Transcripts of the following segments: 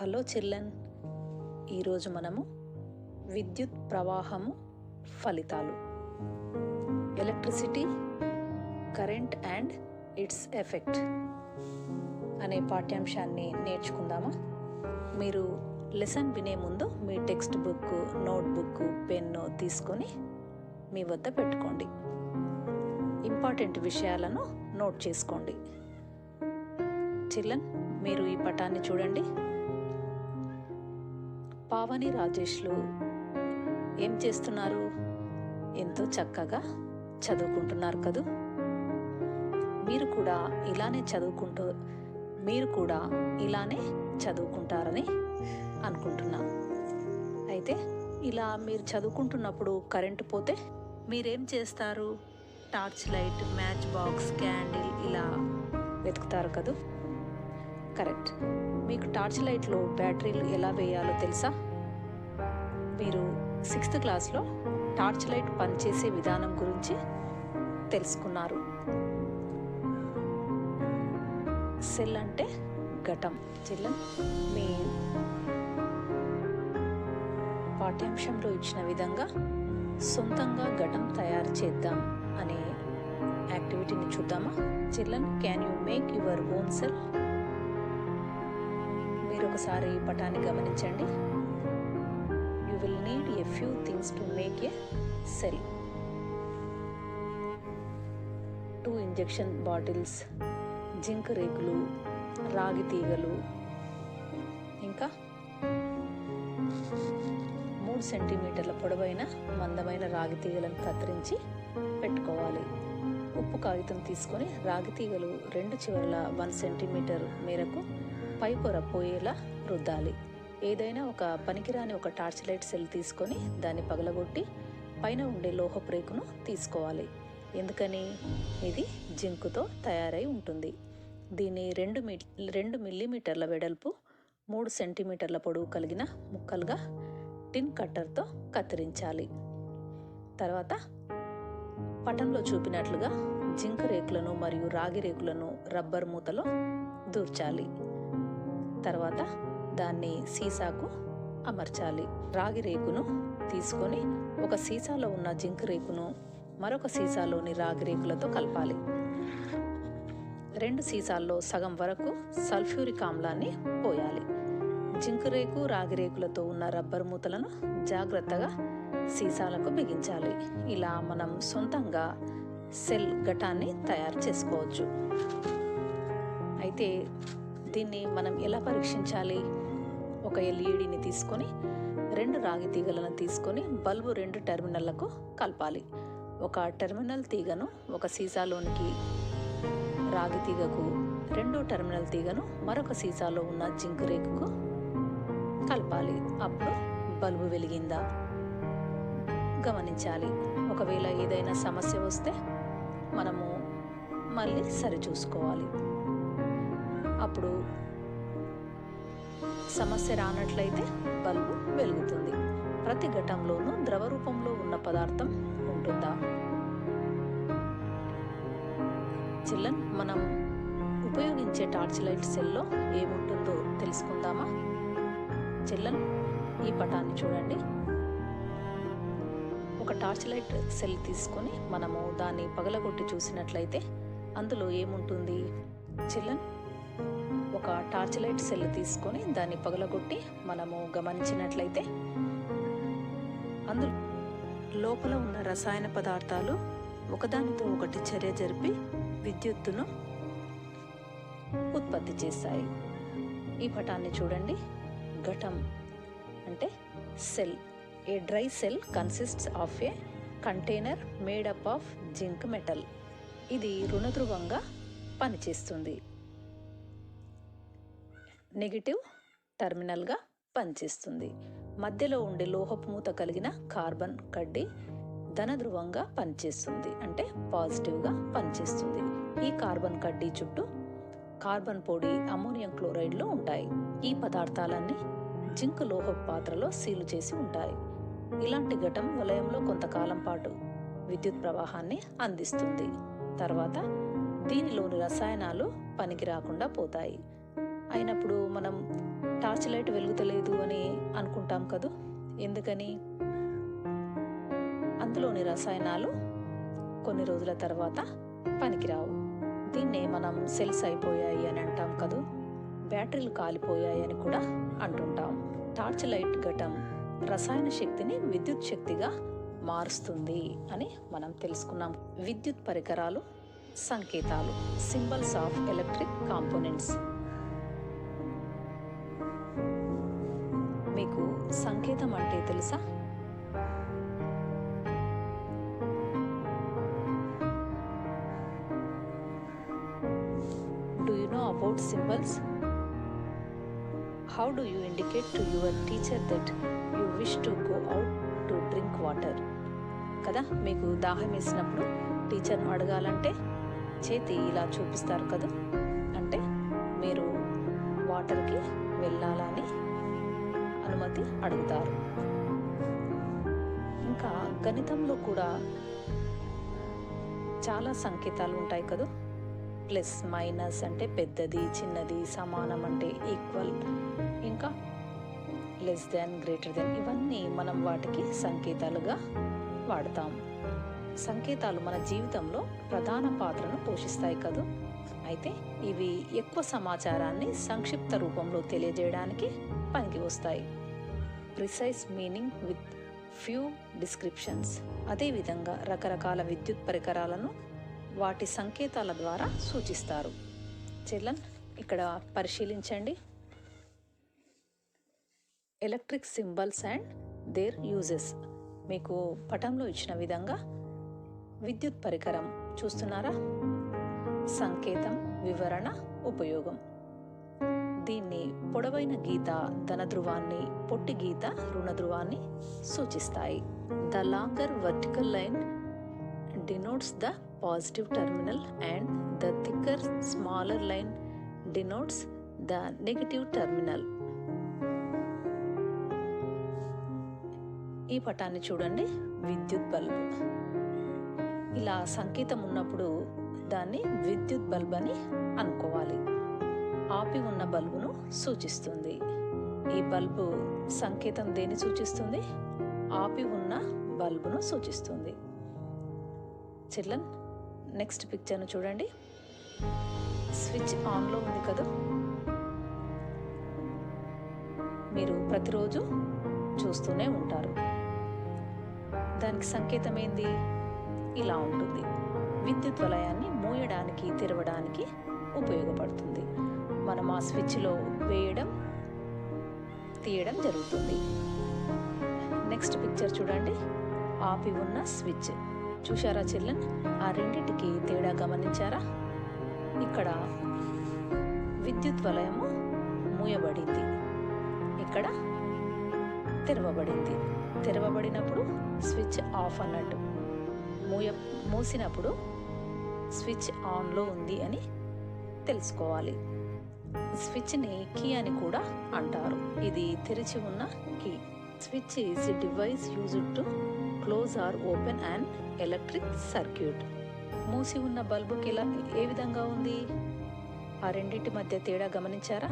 Hello children, ఈరోజు మనము విద్యుత్ ప్రవాహము ఫలితాలు, electricity, current and its effect అనే పాఠ్యాంశాన్ని నేర్చుకుందామా? మీరు లెసన్ వినే ముందు మీ టెక్స్ట్ బుక్, నోట్బుక్, పెన్ను తీసుకొని మీ వద్ద పెట్టుకోండి. ఇంపార్టెంట్ విషయాలను నోట్ చేసుకోండి. చిల్డ్రన్, మీరు ఈ పటాన్ని చూడండి. పావని, రాజేష్లు ఏం చేస్తున్నారు? ఎంతో చక్కగా చదువుకుంటున్నారు కదూ. మీరు కూడా ఇలానే చదువుకుంటారని అనుకుంటున్నా. అయితే ఇలా మీరు చదువుకుంటున్నప్పుడు కరెంటు పోతే మీరేం చేస్తారు? Torch light, match box, candle ఇలా వెతుకుతారు కదూ. కరెక్ట్. మీకు టార్చ్ లైట్లో బ్యాటరీలు ఎలా వేయాలో తెలుసా? మీరు 6th క్లాస్లో టార్చ్ లైట్ పనిచేసే విధానం గురించి తెలుసుకున్నారు. సెల్ అంటే ఘటం. చిల్డ్రన్, మీ పాఠ్యాంశంలో ఇచ్చిన విధంగా సొంతంగా ఘటం తయారు చేద్దాం అనే యాక్టివిటీని చూద్దామా? Children, can you make your own cell? మీరు ఒకసారి ఈ పటాన్ని గమనించండి. You will need a few things to make a cell. 2 injection bottles, zinc రేకులు, రాగి తీగలు, ఇంకా 3 సెంటీమీటర్ల పొడవైన మందమైన రాగి తీగలను కత్తిరించి పెట్టుకోవాలి. ఉప్పు కాగితం తీసుకొని రాగి తీగలు 2 చివర్ల 1 సెంటీమీటర్ మేరకు పై పొర పోయేలా రుద్దాలి. ఏదైనా ఒక పనికిరాని ఒక టార్చ్ లైట్ సెల్ తీసుకొని దాన్ని పగలగొట్టి పైన ఉండే లోహపు రేకును తీసుకోవాలి. ఎందుకని? ఇది జింకుతో తయారై ఉంటుంది. దీన్ని 2 మిల్లీమీటర్ల వెడల్పు, 3 సెంటీమీటర్ల పొడవు కలిగిన ముక్కలుగా టిన్ కట్టర్తో కత్తిరించాలి. తర్వాత పటంలో చూపినట్లుగా జింక్ రేకులను మరియు రాగి రేకులను రబ్బర్ మూతలో దూర్చాలి. తర్వాత దాన్ని సీసాకు అమర్చాలి. రాగి రేకును తీసుకొని ఒక సీసాలో ఉన్న జింక్ రేకును మరొక సీసాలోని రాగి రేకులతో కలపాలి. 2 సీసాల్లో సగం వరకు సల్ఫ్యూరిక్ ఆమ్లాన్ని పోయాలి. జింక్ రేకు, రాగి రేకులతో ఉన్న రబ్బర్ మూతలను జాగ్రత్తగా సీసాలకు బిగించాలి. ఇలా మనం సొంతంగా సెల్ ఘటాన్ని తయారు చేసుకోవచ్చు. అయితే దీన్ని మనం ఎలా పరీక్షించాలి? ఒక ఎల్ఈడిని తీసుకొని 2 రాగి తీగలను తీసుకొని బల్బు 2 టెర్మినళ్లకు కలపాలి. ఒక టెర్మినల్ తీగను ఒక సీసాలోనికి రాగి తీగకు, 2వ టెర్మినల్ తీగను మరొక సీసాలో ఉన్న జింక్ రేకుకు కలపాలి. అప్పుడు బల్బు వెలిగిందా గమనించాలి. ఒకవేళ ఏదైనా సమస్య వస్తే మనము మళ్ళీ సరిచూసుకోవాలి. అప్పుడు సమస్య రానట్లయితే బల్బు వెలుగుతుంది. ప్రతి ఘటంలోనూ ద్రవ రూపంలో ఉన్న పదార్థం ఉంటుందా? చిల్డ్రన్, మనం ఉపయోగించే టార్చ్ లైట్ సెల్లో ఏముంటుందో తెలుసుకుందామా? చిల్డ్రన్, ఈ పటాన్ని చూడండి. ఒక టార్చ్ లైట్ సెల్ తీసుకొని మనము దాన్ని పగలగొట్టి చూసినట్లయితే అందులో ఏముంటుంది? చిల్డ్రన్, ఒక టార్చ్ లైట్ సెల్ తీసుకొని దాన్ని పగలగొట్టి మనము గమనించినట్లయితే అందులో లోపల ఉన్న రసాయన పదార్థాలు ఒకదానితో ఒకటి చర్య జరిపి విద్యుత్తును ఉత్పత్తి చేస్తాయి. ఈ పటాన్ని చూడండి. ఘటం అంటే cell. A dry cell consists of a container made up of zinc metal. ఇది రుణధ్రువంగా పనిచేస్తుంది. నెగిటివ్ టెర్మినల్గా పనిచేస్తుంది. మధ్యలో ఉండే లోహపు మూత కలిగిన కార్బన్ కడ్డీ ధనధ్రువంగా పనిచేస్తుంది, అంటే పాజిటివ్గా పనిచేస్తుంది. ఈ కార్బన్ కడ్డీ చుట్టూ కార్బన్ పొడి, అమ్మోనియం క్లోరైడ్లు ఉంటాయి. ఈ పదార్థాలన్నీ జింక్ లోహపు పాత్రలో సీలు చేసి ఉంటాయి. ఇలాంటి ఘటం వలయంలో కొంతకాలం పాటు విద్యుత్ ప్రవాహాన్ని అందిస్తుంది. తర్వాత దీనిలోని రసాయనాలు పనికి రాకుండా పోతాయి. అయినప్పుడు మనం టార్చ్ లైట్ వెలుగుతలేదు అని అనుకుంటాం కదూ. ఎందుకని? అందులోని రసాయనాలు కొన్ని రోజుల తర్వాత పనికిరావు. దీన్నే మనం సెల్స్ అయిపోయాయి అని అంటాం కదూ. బ్యాటరీలు కాలిపోయాయి అని కూడా అంటుంటాం. టార్చ్ లైట్ ఘటం రసాయన శక్తిని విద్యుత్ శక్తిగా మారుస్తుంది అని మనం తెలుసుకున్నాం. విద్యుత్ పరికరాలు సంకేతాలు, సింబల్స్ ఆఫ్ ఎలక్ట్రిక్ కాంపోనెంట్స్. మీకు సంకేతం అంటే తెలుసా? Do you know about symbols? How do you indicate to your teacher that you wish to go out to drink water? కదా, మీకు దాహం వేసినప్పుడు టీచర్ను అడగాలంటే చేతి ఇలా చూపిస్తారు కదా, అంటే మీరు వాటర్కి వెళ్ళాలని అనుమతి అడుగుతారు. ఇంకా గణితంలో కూడా చాలా సంకేతాలు ఉంటాయి కదా. ప్లస్ మైనస్ అంటే పెద్దది, చిన్నది, సమానం అంటే ఈక్వల్, ఇంకా లెస్ దాన్, గ్రేటర్ దెన్, ఇవన్నీ మనం వాటికి సంకేతాలుగా వాడతాం. సంకేతాలు మన జీవితంలో ప్రధాన పాత్రను పోషిస్తాయి కదూ. అయితే ఇవి ఎక్కువ సమాచారాన్ని సంక్షిప్త రూపంలో తెలియజేయడానికి పనికి వస్తాయి. Precise meaning with few descriptions. అదేవిధంగా రకరకాల విద్యుత్ పరికరాలను వాటి సంకేతాల ద్వారా సూచిస్తారు. చిల్డ్రన్, ఇక్కడ పరిశీలించండి. Electric symbols and their uses. మీకు పటంలో ఇచ్చిన విధంగా విద్యుత్ పరికరం చూస్తున్నారా? సంకేతం, వివరణ, ఉపయోగం. దీన్ని పొడవైన గీత ధన ధ్రువాన్ని, పొట్టి గీత రుణ ధ్రువాన్ని సూచిస్తాయి. The longer vertical line denotes the positive terminal and the thicker smaller line denotes the negative terminal. ఈ పటాన్ని చూడండి. విద్యుత్ బల్బు. ఇలా సంకేతం ఉన్నప్పుడు దాన్ని విద్యుత్ బల్బ్ అని అనుకోవాలి. ఆపి ఉన్న బల్బును సూచిస్తుంది. ఈ బల్బు సంకేతం దేన్ని సూచిస్తుంది? ఆపి ఉన్న బల్బును సూచిస్తుంది. చిల్డ్రన్, నెక్స్ట్ పిక్చర్ను చూడండి. స్విచ్ ఆన్లో ఉంది కదా. మీరు ప్రతిరోజు చూస్తూనే ఉంటారు. దానికి సంకేతం ఏంది? ఇలా ఉంటుంది. విద్యుత్ వలయాన్ని మూయడానికి, తెరవడానికి ఉపయోగపడుతుంది. మనం ఆ స్విచ్లో వేయడం, తీయడం జరుగుతుంది. నెక్స్ట్ పిక్చర్ చూడండి. ఆపి ఉన్న స్విచ్ చూశారా చిల్డ్రన్? ఆ రెండింటికి తేడా గమనించారా? ఇక్కడ విద్యుత్ వలయము మూయబడింది, ఇక్కడ తెరవబడింది. తెరవబడినప్పుడు స్విచ్ ఆఫ్ అన్నట్టు, మూసినప్పుడు స్విచ్ ఆన్లో ఉంది అని తెలుసుకోవాలి. స్విచ్ని కీ అని కూడా అంటారు. ఇది తెరిచి ఉన్న key. Switch is a device used to close or open and electric circuit. మూసి ఉన్న బల్బుకి ఏ విధంగా ఉంది? ఆ రెండింటి మధ్య తేడా గమనించారా?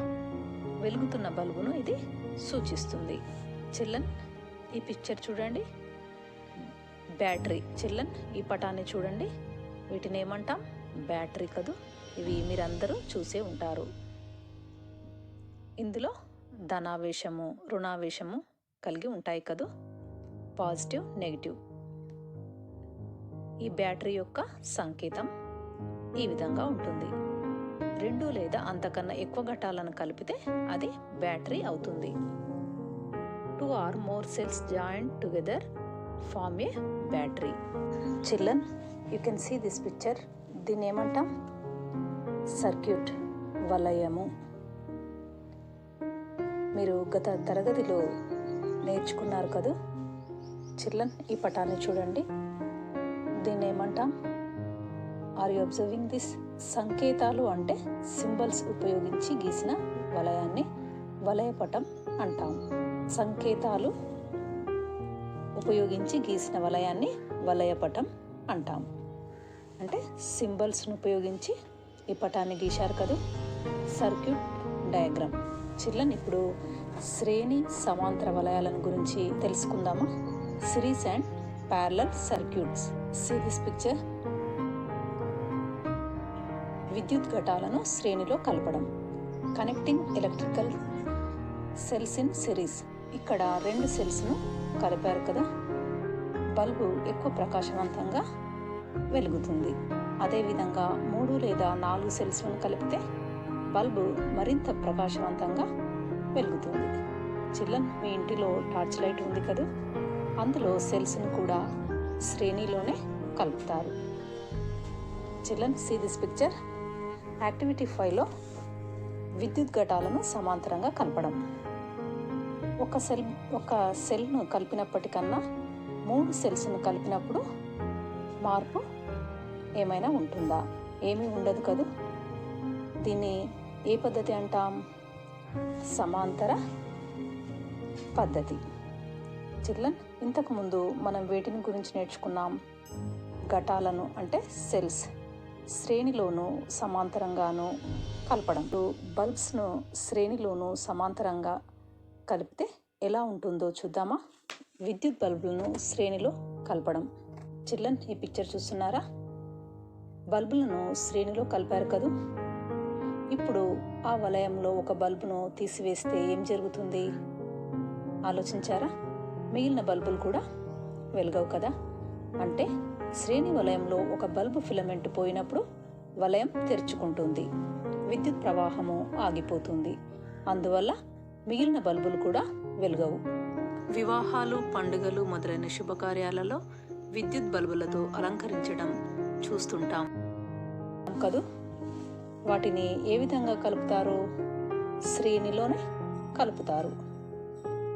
వెలుగుతున్న బల్బును ఇది సూచిస్తుంది. చిల్డ్రన్, ఈ పిక్చర్ చూడండి. బ్యాటరీ. చిల్డ్రన్, ఈ పటాన్ని చూడండి. వీటిని ఏమంటాం? బ్యాటరీ కదూ. ఇవి మీరందరూ చూసే ఉంటారు. ఇందులో ధనావేశము, రుణావేశము కలిగి ఉంటాయి కదూ. Positive, negative. ఈ బ్యాటరీ యొక్క సంకేతం ఈ విధంగా ఉంటుంది. 2 లేదా అంతకన్నా ఎక్కువ ఘటాలను కలిపితే అది బ్యాటరీ అవుతుంది. 2 or more cells joined together form a battery. Children, you can see this picture. దీన్ని ఏమంటాం? సర్క్యూట్, వలయము. మీరు గత తరగతిలో నేర్చుకున్నారు కదా. చిల్డ్రన్, ఈ పటాన్ని చూడండి. దీన్ని ఏమంటాం? Are you observing this? సంకేతాలు అంటే సింబల్స్ ఉపయోగించి గీసిన వలయాన్ని వలయపటం అంటాం. సంకేతాలు ఉపయోగించి గీసిన వలయాన్ని వలయపటం అంటాం. అంటే సింబల్స్ను ఉపయోగించి ఈ పటాన్ని గీశారు కదా. Circuit diagram. చిల్డ్రన్, ఇప్పుడు శ్రేణి సమాంతర వలయాలను గురించి తెలుసుకుందామా? Series and parallel circuits. See this picture. విద్యుత్ ఘటాలను శ్రేణిలో కలపడం. Connecting electrical cells in series. ఇక్కడ 2 సెల్స్ను కలిపారు కదా, బల్బు ఎక్కువ ప్రకాశవంతంగా వెలుగుతుంది. అదేవిధంగా 3 లేదా 4 సెల్స్లను కలిపితే బల్బు మరింత ప్రకాశవంతంగా వెలుగుతుంది. చిల్డ్రన్, మీ ఇంటిలో టార్చ్ లైట్ ఉంది కదా, అందులో సెల్స్ను కూడా శ్రేణిలోనే కలుపుతారు. Children, see this picture. Activity 5లో విద్యుత్ ఘటాలను సమాంతరంగా కలపడం. ఒక సెల్ను కలిపినప్పటికన్నా 3 సెల్స్ను కలిపినప్పుడు మార్పు ఏమైనా ఉంటుందా? ఏమీ ఉండదు కదా. దీన్ని ఏ పద్ధతి అంటాం? సమాంతర పద్ధతి. చిల్డ్రన్, ఇంతకుముందు మనం వేటిని గురించి నేర్చుకున్నాం? ఘటాలను అంటే సెల్స్ శ్రేణిలోను సమాంతరంగాను కలపడం. బల్బ్స్ను శ్రేణిలోను సమాంతరంగా కలిపితే ఎలా ఉంటుందో చూద్దామా? విద్యుత్ బల్బులను శ్రేణిలో కలపడం. చిల్డ్రన్, ఈ పిక్చర్ చూస్తున్నారా? బల్బులను శ్రేణిలో కలిపారు కదూ. ఇప్పుడు ఆ వలయంలో ఒక బల్బును తీసివేస్తే ఏం జరుగుతుంది? ఆలోచించారా? మిగిలిన బల్బులు కూడా వెలగవు కదా. అంటే శ్రేణి వలయంలో ఒక బల్బు ఫిలమెంట్ పోయినప్పుడు వలయం తెరుచుకుంటుంది, విద్యుత్ ప్రవాహము ఆగిపోతుంది. అందువల్ల మిగిలిన బల్బులు కూడా వెలగవు. వివాహాలు, పండుగలు మొదలైన శుభకార్యాలలో విద్యుత్ బల్బులతో అలంకరించడం చూస్తుంటాం కదూ. వాటిని ఏ విధంగా కలుపుతారు? శ్రేణిలోనే కలుపుతారు.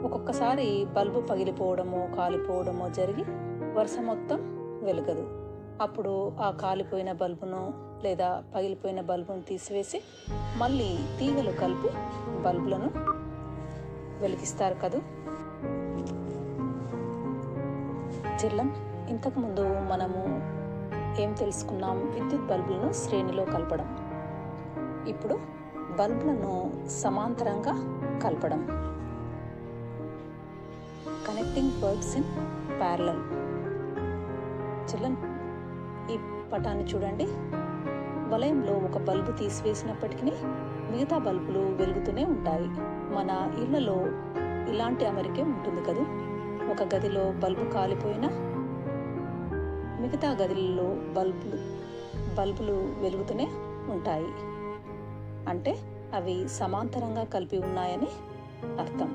ఒక్కొక్కసారి బల్బు పగిలిపోవడమో కాలిపోవడమో జరిగి వరుస మొత్తం వెలగదు. అప్పుడు ఆ కాలిపోయిన బల్బును లేదా పగిలిపోయిన బల్బును తీసివేసి మళ్ళీ తీగలు కలిపి బల్బులను వెలిగిస్తారు కదూ. చిల్డ్రన్, ఇంతకుముందు మనము ఏం తెలుసుకున్నాం? విద్యుత్ బల్బులను శ్రేణిలో కలపడం. ఇప్పుడు బల్బులను సమాంతరంగా కలపడం. Connecting bulbs in parallel. Children, ఈ పటాన్ని చూడండి. వలయంలో ఒక బల్బు తీసివేసినప్పటికీ మిగతా బల్బులు వెలుగుతూనే ఉంటాయి. మన ఇళ్లలో ఇలాంటి అమరికే ఉంటుంది కదా. ఒక గదిలో బల్బు కాలిపోయినా మిగతా గదులలో బల్బులు వెలుగుతూనే ఉంటాయి. అంటే అవి సమాంతరంగా కలిపి ఉన్నాయని అర్థం.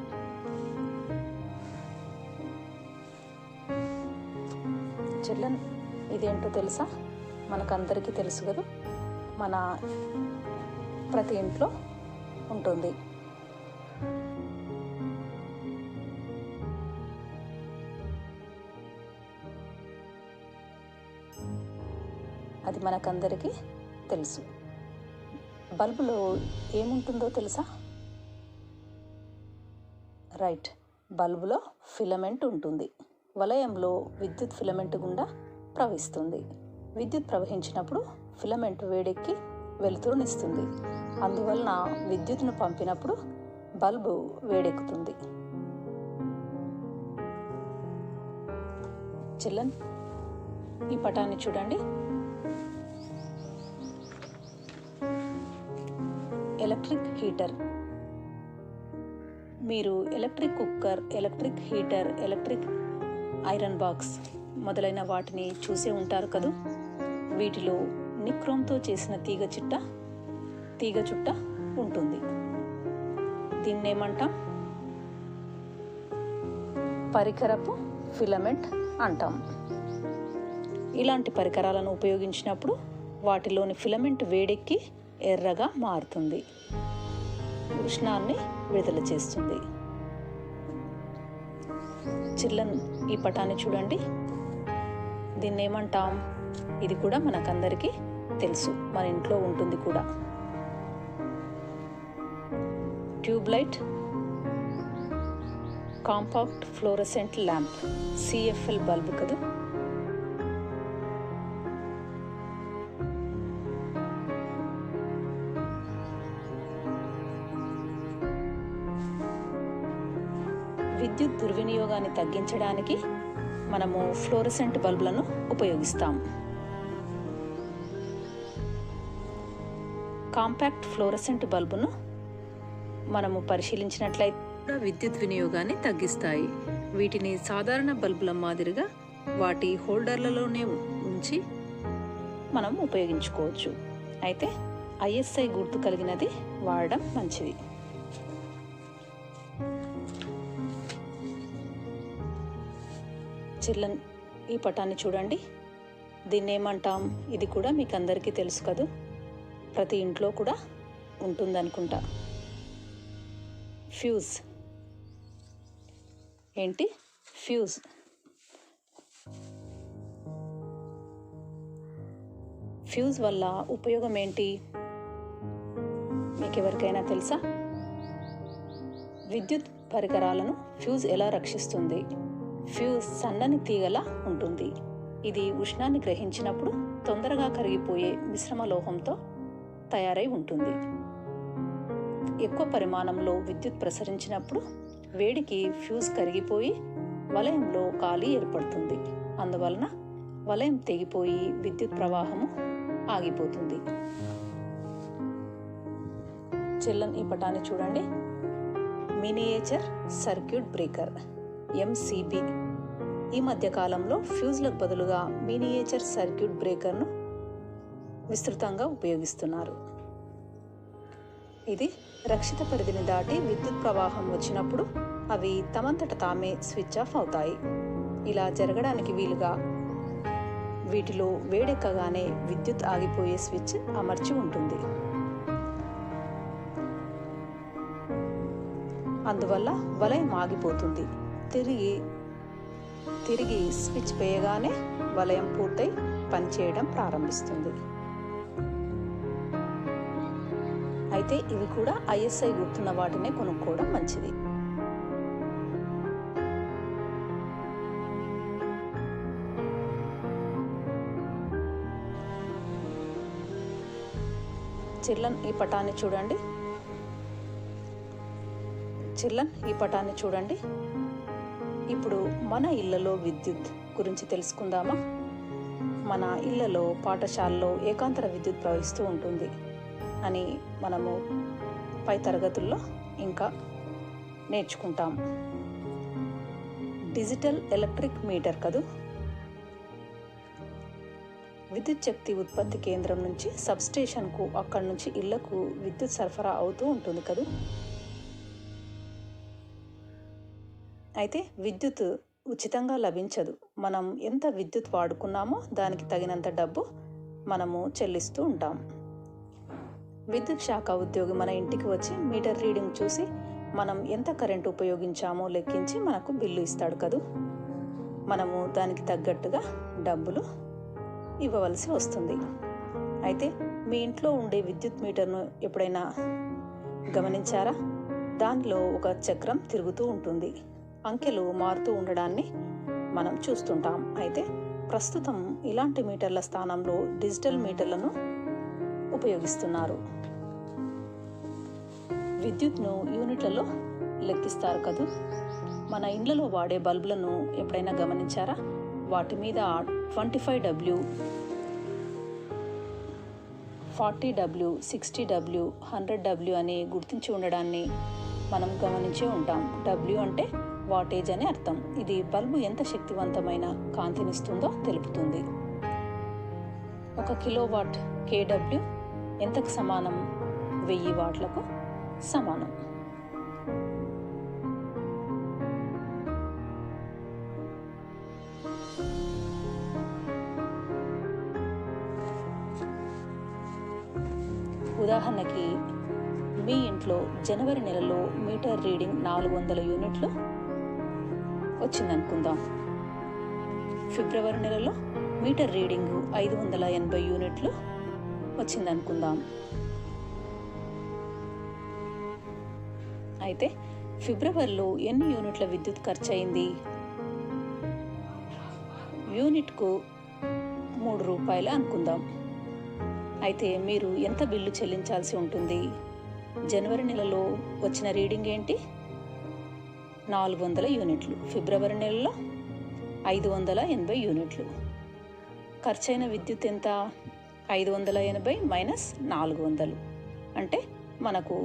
చిల్డ్రన్, ఇదేంటో తెలుసా? మనకందరికీ తెలుసు కదా, మన ప్రతి ఇంట్లో ఉంటుంది. అది మనకందరికీ తెలుసు. బల్బులో ఏముంటుందో తెలుసా? రైట్, బల్బులో ఫిలమెంట్ ఉంటుంది. వలయంలో విద్యుత్ ఫిలమెంట్ గుండా ప్రవహిస్తుంది. విద్యుత్ ప్రవహించినప్పుడు ఫిలమెంట్ వేడెక్కి వెలుతురునిస్తుంది. అందువలన విద్యుత్తును పంపినప్పుడు బల్బు వేడెక్కుతుంది. చిల్డ్రన్, ఈ పటాన్ని చూడండి. Electric heater. మీరు electric cooker, electric heater, electric iron box మొదలైన వాటిని చూసే ఉంటారు కదూ. వీటిలో నిక్రోమ్తో చేసిన తీగ చుట్ట ఉంటుంది. దీన్నేమంటాం? పరికరపు ఫిలమెంట్ అంటాం. ఇలాంటి పరికరాలను ఉపయోగించినప్పుడు వాటిలోని ఫిలమెంట్ వేడెక్కి ఎర్రగా మారుతుంది, ఉష్ణాన్ని విడుదల చేస్తుంది. చిల్డ్రన్, ఈ పటాన్ని చూడండి. దీన్ని ఏమంటాం? ఇది కూడా మనకందరికీ తెలుసు, మన ఇంట్లో ఉంటుంది కూడా. Tube light compact fluorescent lamp, CFL bulb కదా. విద్యుత్ దుర్వినియోగాన్ని తగ్గించడానికి మనము ఫ్లోరసెంట్ బల్బులను ఉపయోగిస్తాం. కాంపాక్ట్ ఫ్లోరసెంట్ బల్బును మనము పరిశీలించినట్లయితే విద్యుత్ వినియోగాన్ని తగ్గిస్తాయి. వీటిని సాధారణ బల్బుల మాదిరిగా వాటి హోల్డర్లలోనే ఉంచి మనం ఉపయోగించుకోవచ్చు. అయితే ISI గుర్తు కలిగినది వాడడం మంచిది. చిల్డ్రన్, ఈ పటాన్ని చూడండి. దీన్ని ఏమంటాం? ఇది కూడా మీకు అందరికీ తెలుసు కదూ, ప్రతి ఇంట్లో కూడా ఉంటుందనుకుంటా. ఫ్యూజ్. ఏంటి? ఫ్యూజ్. ఫ్యూజ్ వల్ల ఉపయోగం ఏంటి? మీకు ఎవరికైనా తెలుసా? విద్యుత్ పరికరాలను ఫ్యూజ్ ఎలా రక్షిస్తుంది? ఫ్యూజ్ సన్నని తీగలా ఉంటుంది. ఇది ఉష్ణాన్ని గ్రహించినప్పుడు తొందరగా కరిగిపోయే మిశ్రమ లోహంతో తయారై ఉంటుంది. ఎక్కువ పరిమాణంలో విద్యుత్ ప్రసరించినప్పుడు వేడికి ఫ్యూజ్ కరిగిపోయి వలయంలో ఖాళీ ఏర్పడుతుంది. అందువలన వలయం తెగిపోయి విద్యుత్ ప్రవాహము ఆగిపోతుంది. చిల్డ్రన్, ఈ పటాన్ని చూడండి. Miniature circuit breaker, MCB. ఈ మధ్య కాలంలో ఫ్యూజ్లకు బదులుగా మినియేచర్ సర్క్యూట్ బ్రేకర్ను విస్తృతంగా ఉపయోగిస్తున్నారు. ఇది రక్షిత పరిధిని దాటి విద్యుత్ ప్రవాహం వచ్చినప్పుడు అవి తమంతట తామే స్విచ్ ఆఫ్ అవుతాయి. ఇలా జరగడానికి వీలుగా వీటిలో వేడెక్కగానే విద్యుత్ ఆగిపోయే స్విచ్ అమర్చి ఉంటుంది. అందువల్ల వలయం ఆగిపోతుంది. తిరిగి స్విచ్ వేయగానే వలయం పూర్తయి పనిచేయడం ప్రారంభిస్తుంది. అయితే ఇవి కూడా ISI గుర్తున్న వాటినే కొనుక్కోవడం మంచిది. చిల్డ్రన్, ఈ పటాన్ని చూడండి. ఇప్పుడు మన ఇళ్లలో విద్యుత్ గురించి తెలుసుకుందామా? మన ఇళ్లలో, పాఠశాలలో ఏకాంతర విద్యుత్ ప్రవహిస్తూ ఉంటుంది అని మనము పై తరగతుల్లో ఇంకా నేర్చుకుంటాం. డిజిటల్ ఎలక్ట్రిక్ మీటర్ కదూ. విద్యుత్ శక్తి ఉత్పత్తి కేంద్రం నుంచి సబ్స్టేషన్కు, అక్కడి నుంచి ఇళ్లకు విద్యుత్ సరఫరా అవుతూ ఉంటుంది కదూ. అయితే విద్యుత్ ఉచితంగా లభించదు. మనం ఎంత విద్యుత్ వాడుకున్నామో దానికి తగినంత డబ్బు మనము చెల్లిస్తూ ఉంటాం. విద్యుత్ శాఖ ఉద్యోగి మన ఇంటికి వచ్చి మీటర్ రీడింగ్ చూసి మనం ఎంత కరెంటు ఉపయోగించామో లెక్కించి మనకు బిల్లు ఇస్తాడు కదూ. మనము దానికి తగ్గట్టుగా డబ్బులు ఇవ్వవలసి వస్తుంది. అయితే మీ ఇంట్లో ఉండే విద్యుత్ మీటర్ను ఎప్పుడైనా గమనించారా? దానిలో ఒక చక్రం తిరుగుతూ ఉంటుంది. అంకెలు మారుతూ ఉండడాన్ని మనం చూస్తుంటాం. అయితే ప్రస్తుతం ఇలాంటి మీటర్ల స్థానంలో డిజిటల్ మీటర్లను ఉపయోగిస్తున్నారు. విద్యుత్ను యూనిట్లలో లెక్కిస్తారు కదూ. మన ఇండ్లలో వాడే బల్బులను ఎప్పుడైనా గమనించారా? వాటి మీద 25W, 40W, 60W, 100W అని గుర్తించి ఉండడాన్ని మనం గమనించే ఉంటాం. W అంటే వాటేజ్ అని అర్థం. ఇది బల్బు ఎంత శక్తివంతమైన కాంతినిస్తుందో తెలుపుతుంది. 1 కిలోవాట్ kW ఎంతకు సమానం? 1000 వాట్లకు సమానం. ఉదాహరణకి మీ ఇంట్లో జనవరి నెలలో మీటర్ రీడింగ్ 400 యూనిట్లు వచ్చిందనుకుందాం. ఫిబ్రవరి నెలలో మీటర్ రీడింగ్ 580 యూనిట్లు వచ్చిందనుకుందాం. అయితే ఫిబ్రవరిలో ఎన్ని యూనిట్ల విద్యుత్ ఖర్చు అయింది? యూనిట్కు 3 రూపాయలు అనుకుందాం. అయితే మీరు ఎంత బిల్లు చెల్లించాల్సి ఉంటుంది? జనవరి నెలలో వచ్చిన రీడింగ్ ఏంటి? 400 యూనిట్లు, ఫిబ్రవరి నెలలో 580 యూనిట్లు. ఖర్చైన విద్యుత్ ఎంత? 580 మైనస్ 400 అంటే మనకు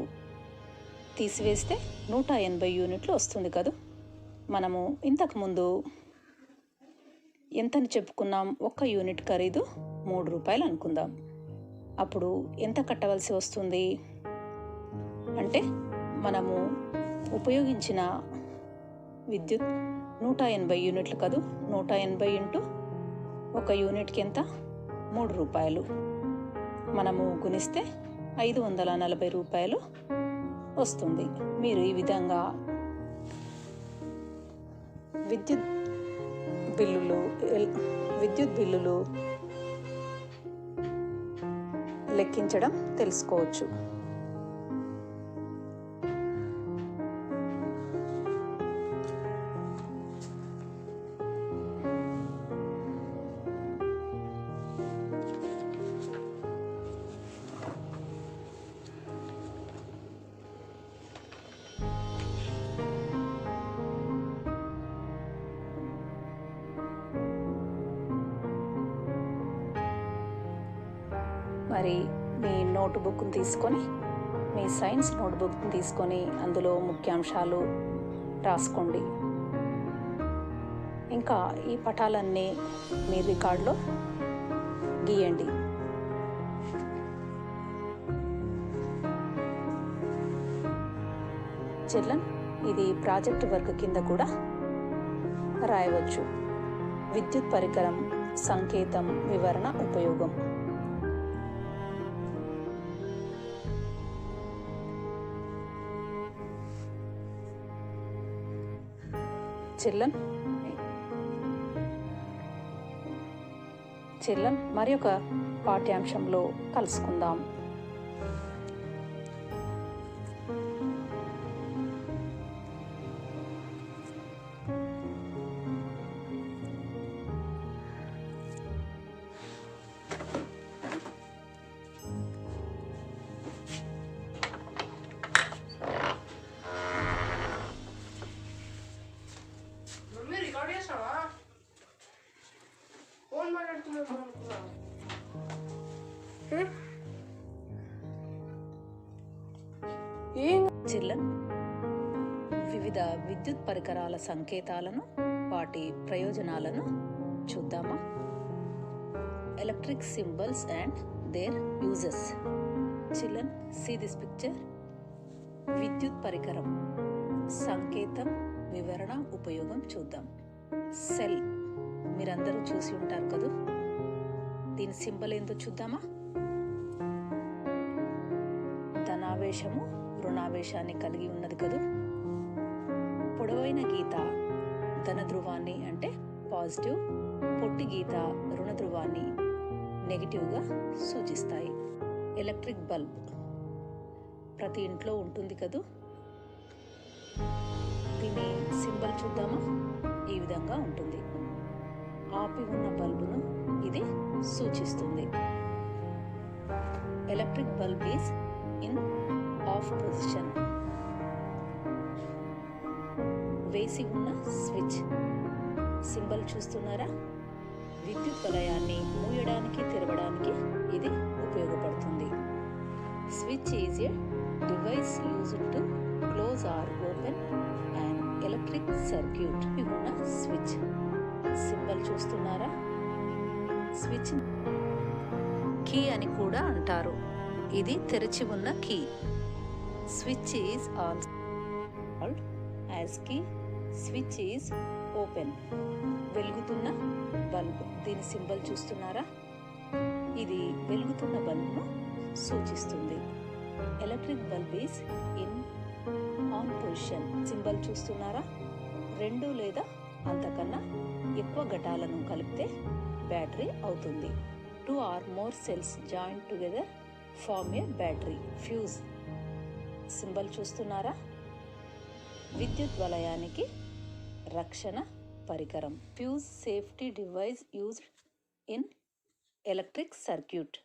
తీసివేస్తే 180 యూనిట్లు వస్తుంది కదా. మనము ఇంతకుముందు ఎంతని చెప్పుకున్నాం? 1 యూనిట్ ఖరీదు 3 రూపాయలు అనుకుందాం. అప్పుడు ఎంత కట్టవలసి వస్తుంది అంటే మనము ఉపయోగించిన విద్యుత్ 180 యూనిట్లు కదూ. 180 ఇంటూ 1 యూనిట్కి ఎంత? 3 రూపాయలు. మనము గుణిస్తే 540 రూపాయలు వస్తుంది. మీరు ఈ విధంగా విద్యుత్ బిల్లులు లెక్కించడం తెలుసుకోవచ్చు. మరి మీ నోట్బుక్ని తీసుకొని, మీ సైన్స్ నోట్బుక్ని తీసుకొని అందులో ముఖ్యాంశాలు రాసుకోండి. ఇంకా ఈ పటాలన్నీ మీ రికార్డులో గీయండి. చిల్డ్రన్, ఇది ప్రాజెక్ట్ వర్క్ కింద కూడా రాయవచ్చు. విద్యుత్ పరికరం, సంకేతం, వివరణ, ఉపయోగం. చిల్డ్రన్ మరి ఒక పాఠ్యాంశంలో కలుసుకుందాం. చిల్డ్రన్, వివిధ విద్యుత్ పరికరాల సంకేతాలను, వాటి ప్రయోజనాలను చూద్దామా? Electric symbols and their uses. Children, see this picture. విద్యుత్ పరికరం, సంకేతం, వివరణ, ఉపయోగం చూద్దాం. సెల్ మీరందరూ చూసి ఉంటారు కదూ. దీని సింబల్ ఏందో చూద్దామా? ధనావేశము, రుణావేశాన్ని కలిగి ఉన్నది కదూ. పొడవైన గీత ధన ధ్రువాన్ని అంటే పాజిటివ్, పొట్టి గీత రుణ ధ్రువాన్ని నెగిటివ్గా సూచిస్తాయి. ఎలక్ట్రిక్ బల్బ్ ప్రతి ఇంట్లో ఉంటుంది కదూ. దీని సింబల్ చూద్దామా? ఈ విధంగా ఉంటుంది. ఆపి ఉన్న బల్బును ఇది సూచిస్తుంది. Electric bulb is in of position. వేసి ఉన్న స్విచ్ సింబల్ చూస్తున్నారా? విద్యుత్ వలయాన్ని మూయడానికి, తెరవడానికి ఇది ఉపయోగపడుతుంది. Switch is a device used to close or open and electric circuit. ఉన్న స్విచ్ సింబల్ చూస్తున్నారా? స్విచ్ కీ అని కూడా అంటారు. ఇది తెరిచి ఉన్న key. Switch is also called as key. Switch is open. వెలుగుతున్న బల్బ్, దీని సింబల్ చూస్తున్నారా? ఇది వెలుగుతున్న బల్బ్ను సూచిస్తుంది. Electric bulb is in on position. Symbol చూస్తున్నారా? 2 లేదా అంతకన్నా ఎక్కువ ఘటాలను కలిపితే బ్యాటరీ అవుతుంది. 2 or more cells joined together form a battery. Fuse symbol చూస్తున్నారా? విద్యుత్ వలయానికి రక్షణ పరికరం. Fuse safety device used in electric circuit.